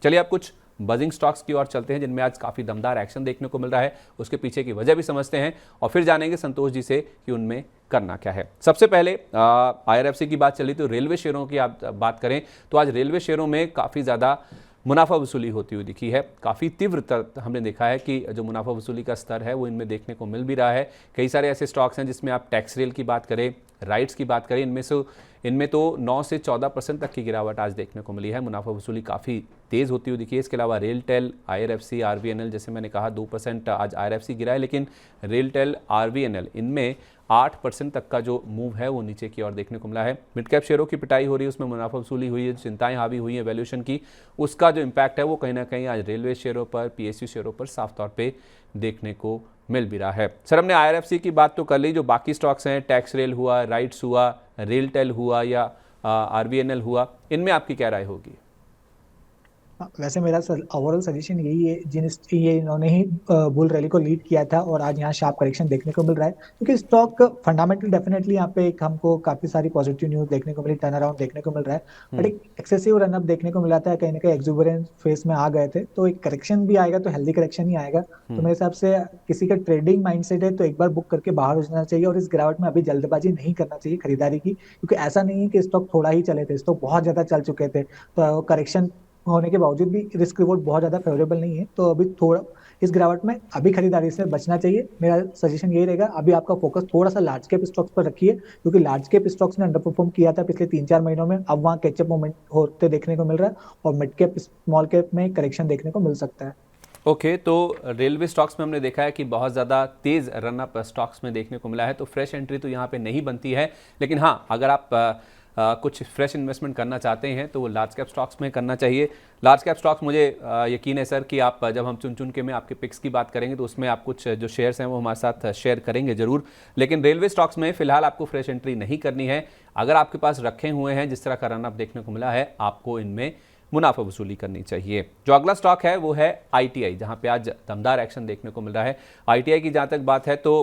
चलिए अब कुछ बजिंग स्टॉक्स की ओर चलते हैं जिनमें आज काफ़ी दमदार एक्शन देखने को मिल रहा है, उसके पीछे की वजह भी समझते हैं और फिर जानेंगे संतोष जी से कि उनमें करना क्या है। सबसे पहले IRFC की बात चली तो रेलवे शेयरों की आप बात करें तो आज रेलवे शेयरों में काफ़ी ज़्यादा मुनाफा वसूली होती हुई दिखी है। काफ़ी तीव्र हमने देखा है कि जो मुनाफा वसूली का स्तर है वो इनमें देखने को मिल भी रहा है। कई सारे ऐसे स्टॉक्स हैं जिसमें आप टैक्स रेल की बात करें, राइट्स की बात करें, इनमें तो 9 से 14% तक की गिरावट आज देखने को मिली है। मुनाफा वसूली काफ़ी तेज़ होती हुई दिखी है। इसके अलावा रेलटेल, IRFC, RVNL, जैसे मैंने कहा 2% आज IRFC गिरा है, लेकिन रेलटेल, RVNL इनमें 8% तक का जो मूव है वो नीचे की ओर देखने को मिला है। मिड कैप शेयरों की पिटाई हो रही है, उसमें मुनाफा वसूली हुई है, चिंताएं हावी हुई है वैल्यूएशन की, उसका जो इम्पैक्ट है वो कहीं ना कहीं आज रेलवे शेयरों पर, PSU शेयरों पर साफ तौर पे देखने को मिल भी रहा है। सर, हमने IRFC की बात तो कर ली, जो बाकी स्टॉक्स हैं, टैक्स रेल हुआ, राइट्स हुआ, रेलटेल हुआ या RVNL हुआ, इनमें आपकी क्या राय होगी? वैसे मेरा ओवरऑल सजेशन यही है, ये इन्होंने ही बुल रैली को लीड किया था और आज यहाँ शार्प करेक्शन देखने को मिल रहा है, क्योंकि स्टॉक फंडामेंटल डेफिनेटली यहाँ पे एक हमको काफी सारी पॉजिटिव न्यूज देखने को मिली, टर्न अराउंड देखने को मिल रहा है, बट एक एक्सेसिव रनअप देखने को मिला था, कहीं ना कहीं एक्सुबरेंस फेस में आ गए थे, तो एक करेक्शन भी आएगा तो हेल्दी करेक्शन ही आएगा। तो मेरे हिसाब से किसी का ट्रेडिंग माइंडसेट है तो एक बार बुक करके बाहर हो जाना चाहिए और इस गिरावट में अभी जल्दबाजी नहीं करना चाहिए खरीदारी की, क्योंकि ऐसा नहीं है कि स्टॉक थोड़ा ही चले थे, स्टॉक बहुत ज्यादा चल चुके थे, तो करेक्शन होने के बावजूद भी रिस्क रिवॉर्ड बहुत ज्यादा फेवरेबल नहीं है, तो अभी थोड़ा इस गिरावट में अभी खरीदारी से बचना चाहिए। मेरा सजेशन यही रहेगा, अभी आपका फोकस थोड़ा सा लार्ज कैप स्टॉक्स पर रखिए, क्योंकि लार्ज कैप स्टॉक्स ने अंडर परफॉर्म किया था पिछले 3-4 महीनों में, अब वहाँ कैचअप मोमेंट होते देखने को मिल रहा है और मिड कैप स्मॉल कैप में करेक्शन देखने को मिल सकता है। ओके, तो रेलवे स्टॉक्स में हमने देखा है कि बहुत ज़्यादा तेज़ रनअप स्टॉक्स में देखने को मिला है, तो फ्रेश एंट्री तो यहाँ पे नहीं बनती है, लेकिन हाँ, अगर आप कुछ फ्रेश इन्वेस्टमेंट करना चाहते हैं तो वो लार्ज कैप स्टॉक्स में करना चाहिए। लार्ज कैप स्टॉक्स, मुझे यकीन है सर कि आप जब हम चुन चुन के में आपके पिक्स की बात करेंगे तो उसमें आप कुछ जो शेयर्स हैं वो हमारे साथ शेयर करेंगे ज़रूर, लेकिन रेलवे स्टॉक्स में फिलहाल आपको फ्रेश एंट्री नहीं करनी है। अगर आपके पास रखे हुए हैं, जिस तरह का रनअप देखने को मिला है, आपको इनमें मुनाफा वसूली करनी चाहिए। जो अगला स्टॉक है वो है ITI, जहां पे आज दमदार एक्शन देखने को मिल रहा है। ITI की जहां तक बात है तो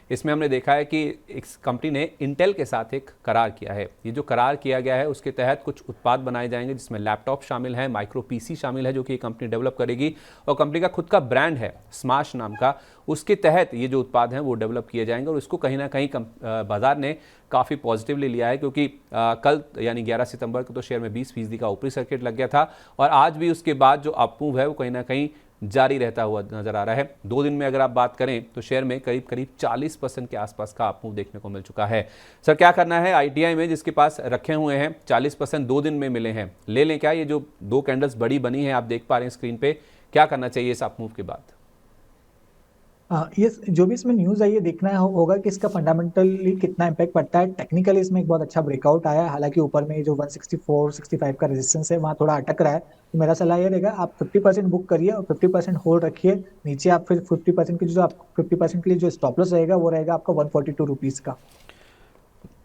इसमें हमने देखा है कि इस कंपनी ने इंटेल के साथ एक करार किया है। ये जो करार किया गया है उसके तहत कुछ उत्पाद बनाए जाएंगे जिसमें लैपटॉप शामिल है, माइक्रो PC शामिल है, जो कि कंपनी डेवलप करेगी, और कंपनी का खुद का ब्रांड है स्माश नाम का, उसके तहत ये जो उत्पाद हैं वो डेवलप किए जाएंगे और इसको कहीं ना कहीं बाजार ने काफ़ी पॉजिटिवली लिया है, क्योंकि कल यानी 11 सितंबर को तो शेयर में 20% का ऊपरी सर्किट लग गया था और आज भी उसके बाद जो अपमूव है वो कहीं ना कहीं जारी रहता हुआ नजर आ रहा है। 2 दिन में अगर आप बात करें तो शेयर में करीब करीब 40% के आसपास का अपमूव देखने को मिल चुका है। सर, क्या करना है ITI में, जिसके पास रखे हुए हैं 40% 2 दिन में मिले हैं, ले लें क्या? ये जो 2 कैंडल्स बड़ी बनी है आप देख पा रहे हैं स्क्रीन पे, क्या करना चाहिए इस अपमूव के बाद? ये जो भी इसमें न्यूज आई है, देखना होगा कि इसका फंडामेंटली कितना इम्पैक्ट पड़ता है। टेक्निकली इसमें एक बहुत अच्छा ब्रेकआउट आया है, हालांकि ऊपर में जो 164-65 का रेजिस्टेंस है वहाँ थोड़ा अटक रहा है, तो मेरा सलाह ये रहेगा आप 50% बुक करिए और 50% होल्ड रखिए। नीचे आप फिर 50% की जो आप 50% के लिए जो स्टॉप लॉस रहेगा वो रहेगा आपका 142 रुपीज का।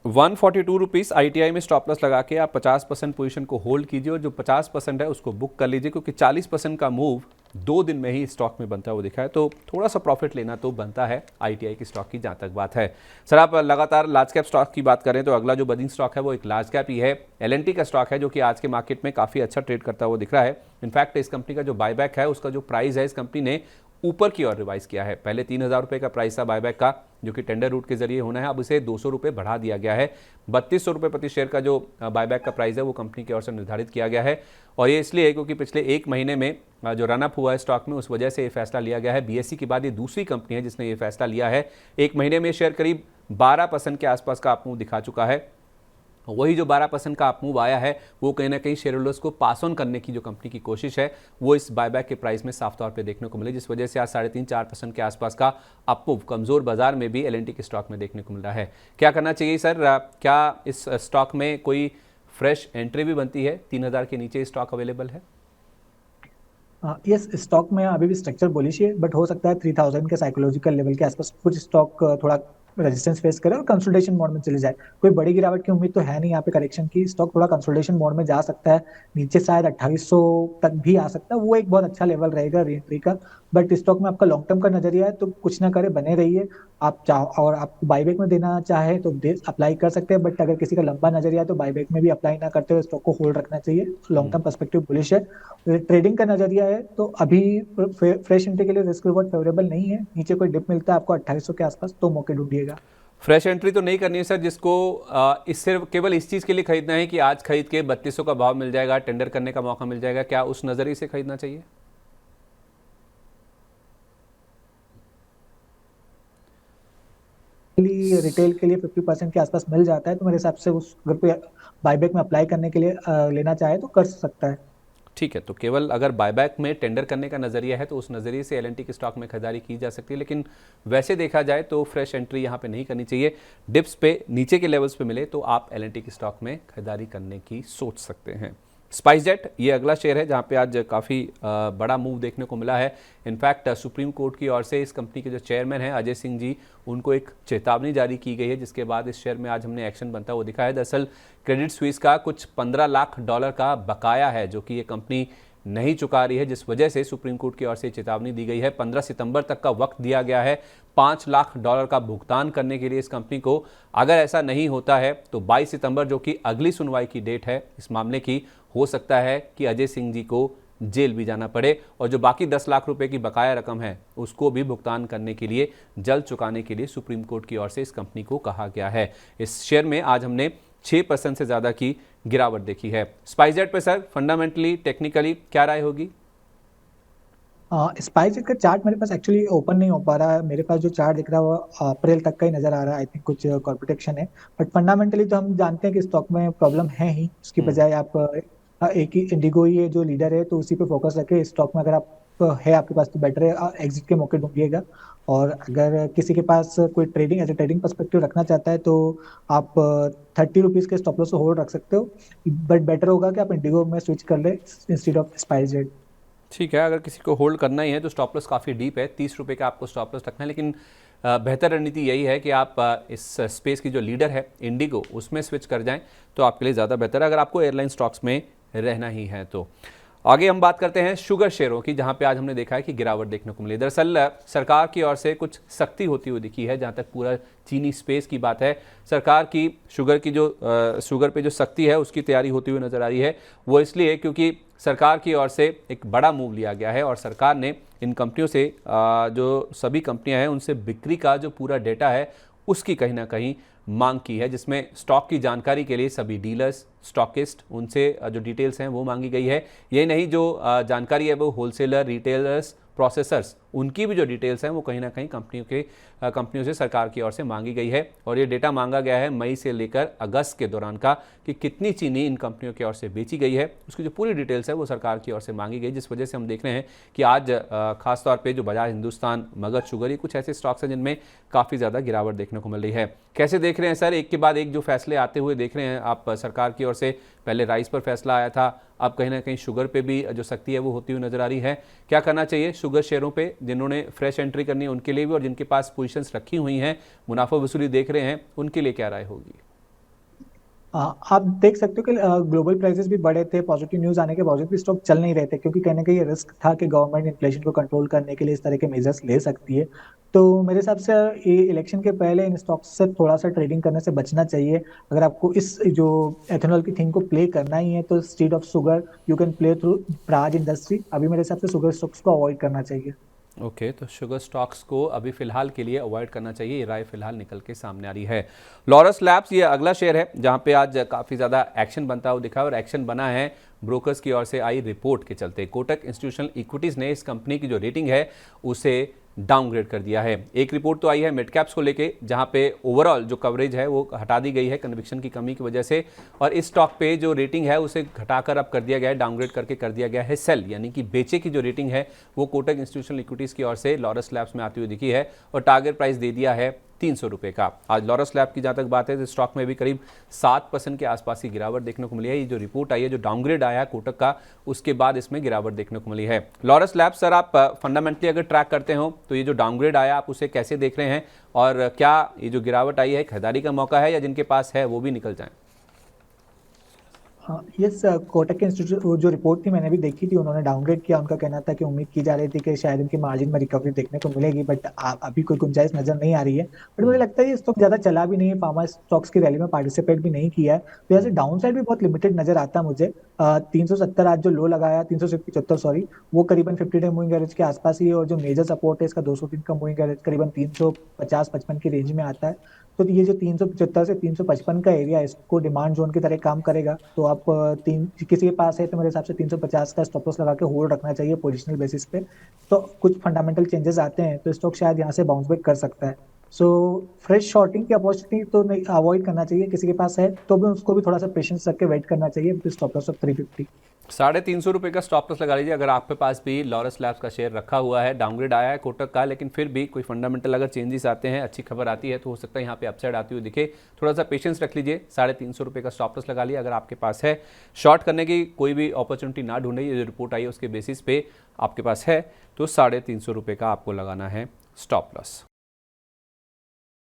142 रुपीज़ ITI में स्टॉप लॉस लगा के आप 50% पोजीशन को होल्ड कीजिए और जो 50% है उसको बुक कर लीजिए, क्योंकि 40% का मूव 2 दिन में ही स्टॉक में बनता है वो दिखा है, तो थोड़ा सा प्रॉफिट लेना तो बनता है ITI की स्टॉक की, जहाँ तक बात है। सर, आप लगातार लार्ज कैप स्टॉक की बात करें तो अगला जो बजिंग स्टॉक है वो एक लार्ज कैप ही है। LNT का स्टॉक है, जो कि आज के मार्केट में काफ़ी अच्छा ट्रेड करता हुआ दिख रहा है। इनफैक्ट इस कंपनी का जो बायबैक है उसका जो प्राइस है इस कंपनी ने ऊपर की ओर रिवाइज किया है। पहले 3,000 रुपये का प्राइस था बायबैक का, जो कि टेंडर रूट के जरिए होना है, अब उसे 200 रुपये बढ़ा दिया गया है। 3200 रुपये प्रति शेयर का जो बायबैक का प्राइस है वो कंपनी की ओर से निर्धारित किया गया है, और ये इसलिए क्योंकि पिछले 1 महीने में जो रनअप हुआ है स्टॉक में, उस वजह से ये फैसला लिया गया है। BSE के बाद ये दूसरी कंपनी है जिसने ये फैसला लिया है। 1 महीने में शेयर करीब 12% के आसपास का अपमूव दिखा चुका है। वही जो 12% का अपमूव आया है वो कहीं ना कहीं शेयर होल्डर्स को पास ऑन करने की जो कंपनी की कोशिश है वो इस बायबैक के प्राइस में साफ तौर पे देखने को मिली, जिस वजह से आज 3.5-4% के आसपास का अपमूव कमजोर बाजार में भी LNT के स्टॉक में देखने को मिल रहा है। क्या करना चाहिए सर? क्या इस स्टॉक में कोई फ्रेश एंट्री भी बनती है? 3,000 के नीचे स्टॉक अवेलेबल है? यस, स्टॉक में अभी भी स्ट्रक्चर बुलिश है, बट हो सकता है 3000 के साइकोलॉजिकल लेवल के आसपास कुछ स्टॉक थोड़ा रेजिस्टेंस फेस करे और कंसोलिडेशन मोड में चले जाए। कोई बड़ी गिरावट की उम्मीद तो है नहीं यहाँ पे करेक्शन की, स्टॉक थोड़ा कंसोलिडेशन मोड में जा सकता है, नीचे शायद 2800 तक भी आ सकता है, वो एक बहुत अच्छा लेवल रहेगा री एंट्री का। बट स्टॉक में आपका लॉन्ग टर्म का नजरिया है तो कुछ ना करे, बने रहिए। आप चाह और आपको बाईबैक में देना चाहे तो दे अप्लाई कर सकते हैं, बट अगर किसी का लंबा नजरिया है तो बाईबैक में भी अप्लाई ना करते हुए स्टॉक को होल्ड रखना चाहिए। लॉन्ग टर्म पर्सपेक्टिव बुलिश है। ट्रेडिंग का नजरिया है तो अभी फ्रेश एंट्री के लिए रिस्क रिवॉर्ड फेवरेबल नहीं है। नीचे कोई डिप मिलता है आपको 2800 के आसपास तो मौके ढूंढिएगा। फ्रेश एंट्री तो नहीं करनी है सर, जिसको इस सिर्फ केवल इस चीज़ के लिए खरीदना है कि आज खरीद के 3200 का भाव मिल जाएगा, टेंडर करने का मौका मिल जाएगा, क्या उस नज़रिए से खरीदना चाहिए? रिटेल के लिए 50% के आसपास मिल जाता है तो मेरे हिसाब से उस अगर कोई बाईबैक में अप्लाई करने के लिए लेना चाहे तो कर सकता है। ठीक है, तो केवल अगर बायबैक में टेंडर करने का नज़रिया है तो उस नज़रिए से एलएनटी के स्टॉक में खरीदारी की जा सकती है, लेकिन वैसे देखा जाए तो फ्रेश एंट्री यहाँ पे नहीं करनी चाहिए। डिप्स पे नीचे के लेवल्स पे मिले तो आप एलएनटी के स्टॉक में खरीदारी करने की सोच सकते हैं। स्पाइसजेट ये अगला शेयर है जहाँ पे आज काफ़ी बड़ा मूव देखने को मिला है। इनफैक्ट सुप्रीम कोर्ट की ओर से इस कंपनी के जो चेयरमैन हैं अजय सिंह जी, उनको एक चेतावनी जारी की गई है, जिसके बाद इस शेयर में आज हमने एक्शन बनता हुआ दिखा है। दरअसल क्रेडिट स्विस का कुछ $15 लाख का बकाया है जो कि ये कंपनी नहीं चुका रही है, जिस वजह से सुप्रीम कोर्ट की ओर से चेतावनी दी गई है। 15 सितंबर तक का वक्त दिया गया है $5 लाख का भुगतान करने के लिए इस कंपनी को। अगर ऐसा नहीं होता है तो 22 सितंबर जो कि अगली सुनवाई की डेट है इस मामले की, हो सकता है कि अजय सिंह जी को जेल भी जाना पड़े और जो बाकी 10 लाख रुपए की बकाया रकम है उसको भी भुगतान करने के लिए, जल्द चुकाने के लिए सुप्रीम कोर्ट की ओर से इस कंपनी को कहा गया है। इस शेयर में आज हमने 6% से ज़्यादा की गिरावट देखी है। स्पाइसजेट पे सर फंडामेंटली टेक्निकली क्या राय होगी? स्पाइसजेट का चार्ट मेरे पास एक्चुअली ओपन नहीं हो पा रहा है। मेरे पास जो चार्ट दिख रहा है वो अप्रैल तक का ही नजर आ रहा है। आई थिंक कुछ कॉर्पोरेट एक्शन है, बट फंडामेंटली तो हम जानते हैं कि स्टॉक में प्रॉब्लम है ही। उसकी बजाय आप एक ही इंडिगो ही है जो लीडर है तो उसी पे फोकस रखे। स्टॉक में अगर आप है आपके पास तो बेटर है, एग्जिट के मौके ढूंढिएगा। और अगर किसी के पास कोई trading edge a trading perspective रखना चाहता है तो आप 30 रुपीज के स्टॉप लॉस को होल्ड रख सकते हो, बट बेटर होगा कि आप इंडिगो में स्विच कर ले इंस्टेड ऑफ स्पाइसजेट। ठीक है, अगर किसी को होल्ड करना ही है तो स्टॉप लॉस काफ़ी डीप है, 30 रुपये का आपको स्टॉप लॉस रखना है, लेकिन बेहतर रणनीति यही है कि आप इस स्पेस की जो लीडर है इंडिगो उसमें स्विच कर जाएं तो आपके लिए ज़्यादा बेहतर है, अगर आपको एयरलाइन स्टॉक्स में रहना ही है तो। आगे हम बात करते हैं शुगर शेयरों की, जहां पे आज हमने देखा है कि गिरावट देखने को मिली। दरअसल सरकार की ओर से कुछ सख्ती होती हुई दिखी है, जहां तक पूरा चीनी स्पेस की बात है। सरकार की शुगर पे जो सख्ती है उसकी तैयारी होती हुई नजर आ रही है। वो इसलिए क्योंकि सरकार की ओर से एक बड़ा मूव लिया गया है और सरकार ने इन कंपनियों से जो सभी कंपनियां हैं उनसे बिक्री का जो पूरा डेटा है उसकी कहीं ना कहीं मांग की है, जिसमें स्टॉक की जानकारी के लिए सभी डीलर्स, स्टॉकिस्ट, उनसे जो डिटेल्स हैं वो मांगी गई है। ये नहीं, जो जानकारी है वो होलसेलर, रिटेलर्स, प्रोसेसर्स, उनकी भी जो डिटेल्स हैं वो कहीं ना कहीं कंपनियों से सरकार की ओर से मांगी गई है। और ये डेटा मांगा गया है मई से लेकर अगस्त के दौरान का, कि कितनी चीनी इन कंपनियों की ओर से बेची गई है, उसकी जो पूरी डिटेल्स है वो सरकार की ओर से मांगी गई, जिस वजह से हम देख रहे हैं कि आज खासतौर पर जो बजाज हिंदुस्तान, मगध शुगर, ये कुछ ऐसे स्टॉक्स हैं जिनमें काफ़ी ज़्यादा गिरावट देखने को मिल रही है। कैसे देख रहे हैं सर, एक के बाद एक जो फैसले आते हुए देख रहे हैं आप सरकार की ओर से? पहले राइस पर फैसला आया था, अब कहीं ना कहीं शुगर पे भी जो सख्ती है वो होती हुई नजर आ रही है। क्या करना चाहिए शुगर शेयरों पे, जिन्होंने फ्रेश एंट्री करनी है उनके लिए भी और जिनके पास पोजीशंस रखी हुई हैं, मुनाफा वसूली देख रहे हैं, उनके लिए क्या राय होगी? आप देख सकते हो कि ग्लोबल प्राइसेस भी बढ़े थे, पॉजिटिव न्यूज आने के बावजूद भी स्टॉक चल नहीं रहे थे, क्योंकि कहने का ये रिस्क था कि गवर्नमेंट इन्फ्लेशन को कंट्रोल करने के लिए इस तरह के मेजर्स ले सकती है। तो मेरे हिसाब से ये इलेक्शन के पहले इन स्टॉक्स से थोड़ा सा ट्रेडिंग करने से बचना चाहिए। अगर आपको इस जो एथेनॉल की थिंग को प्ले करना ही है तो instead of sugar you can play through Praj industry. अभी मेरे हिसाब से शुगर स्टॉक्स को अवॉइड करना चाहिए। ओके, तो शुगर स्टॉक्स को अभी फिलहाल के लिए अवॉइड करना चाहिए, ये राय फिलहाल निकल के सामने आ रही है। लॉरस लैब्स ये अगला शेयर है जहां पे आज काफ़ी ज़्यादा एक्शन बनता हुआ दिखा, और एक्शन बना है ब्रोकर्स की ओर से आई रिपोर्ट के चलते। कोटक इंस्टीट्यूशनल इक्विटीज़ ने इस कंपनी की जो रेटिंग है उसे डाउनग्रेड कर दिया है। एक रिपोर्ट तो आई है मिड कैप्स को लेके, जहां पे ओवरऑल जो कवरेज है वो हटा दी गई है कन्विक्शन की कमी की वजह से, और इस स्टॉक पे जो रेटिंग है उसे घटाकर अब कर दिया गया है, डाउनग्रेड करके कर दिया गया है सेल, यानी कि बेचे की जो रेटिंग है वो कोटक इंस्टीट्यूशनल इक्विटीज़ की ओर से लॉरस लैब्स में आती हुई दिखी है, और टारगेट प्राइस दे दिया है 300 रुपये का। आज लॉरस लैब की जहाँ तक बात है तो स्टॉक में भी करीब 7% के आसपास की गिरावट देखने को मिली है। ये जो रिपोर्ट आई है, जो डाउनग्रेड आया है कोटक का, उसके बाद इसमें गिरावट देखने को मिली है। लॉरस लैब सर, आप फंडामेंटली अगर ट्रैक करते हो तो ये जो डाउनग्रेड आया आप उसे कैसे देख रहे हैं, और क्या ये जो गिरावट आई है खरीदारी का मौका है या जिनके पास है वो भी निकल जाए? यस, कोटक के इंस्टीट्यूट जो रिपोर्ट थी मैंने भी देखी थी, उन्होंने डाउनग्रेड किया। उनका कहना था कि उम्मीद की जा रही थी कि शायद इनकी मार्जिन में रिकवरी देखने को मिलेगी, बट अभी कोई गुंजाइश नजर नहीं आ रही है। बट मुझे लगता है ये स्टॉक ज्यादा चला भी नहीं है, फार्मा स्टॉक्स की रैली में पार्टिसिपेट भी नहीं किया है, तो यहाँ से डाउन साइड भी बहुत लिमिटेड नजर आता है मुझे। 370 आज जो लो लगाया, 375 सॉरी, वो करीबन 50 डे मूविंग एवरेज के आसपास ही है, और जो मेजर सपोर्ट है इसका 203 का मूविंग एवरेज करीबन 350-55 की रेंज में आता है। तो ये जो 375 से 355 का एरिया है, इसको डिमांड जोन की तरह काम करेगा। तो आप तीन किसी के पास है तो मेरे हिसाब से 350 का स्टॉप लॉस लगा के होल्ड रखना चाहिए पोजिशनल बेसिस पे। तो कुछ फंडामेंटल चेंजेस आते हैं तो स्टॉक शायद यहाँ से बाउंस बैक कर सकता है। सो फ्रेश शॉर्टिंग की अपॉर्चुनिटी तो नहीं, अवॉइड करना चाहिए। किसी के पास है तो भी उसको भी थोड़ा सा पेशेंस रख के वेट करना चाहिए विद स्टॉप लॉस ऑफ 350। 350 रुपये का स्टॉप लॉस लगा लीजिए। अगर आपके पास भी लॉरस लैब्स का शेयर रखा हुआ है, डाउनग्रेड आया है कोटक का, लेकिन फिर भी कोई फंडामेंटल अगर चेंजेस आते हैं, अच्छी खबर आती है, तो हो सकता है यहाँ पे अपसाइड आती हुई दिखे। थोड़ा सा पेशेंस रख लीजिए। 350 रुपये का स्टॉप लॉस लगा लिया। अगर आपके पास है, शॉर्ट करने की कोई भी अपॉर्चुनिटी ना ढूंढे, ये जो रिपोर्ट आई है उसके बेसिस पे आपके पास है, तो 350 रुपये का आपको लगाना है स्टॉप लॉस।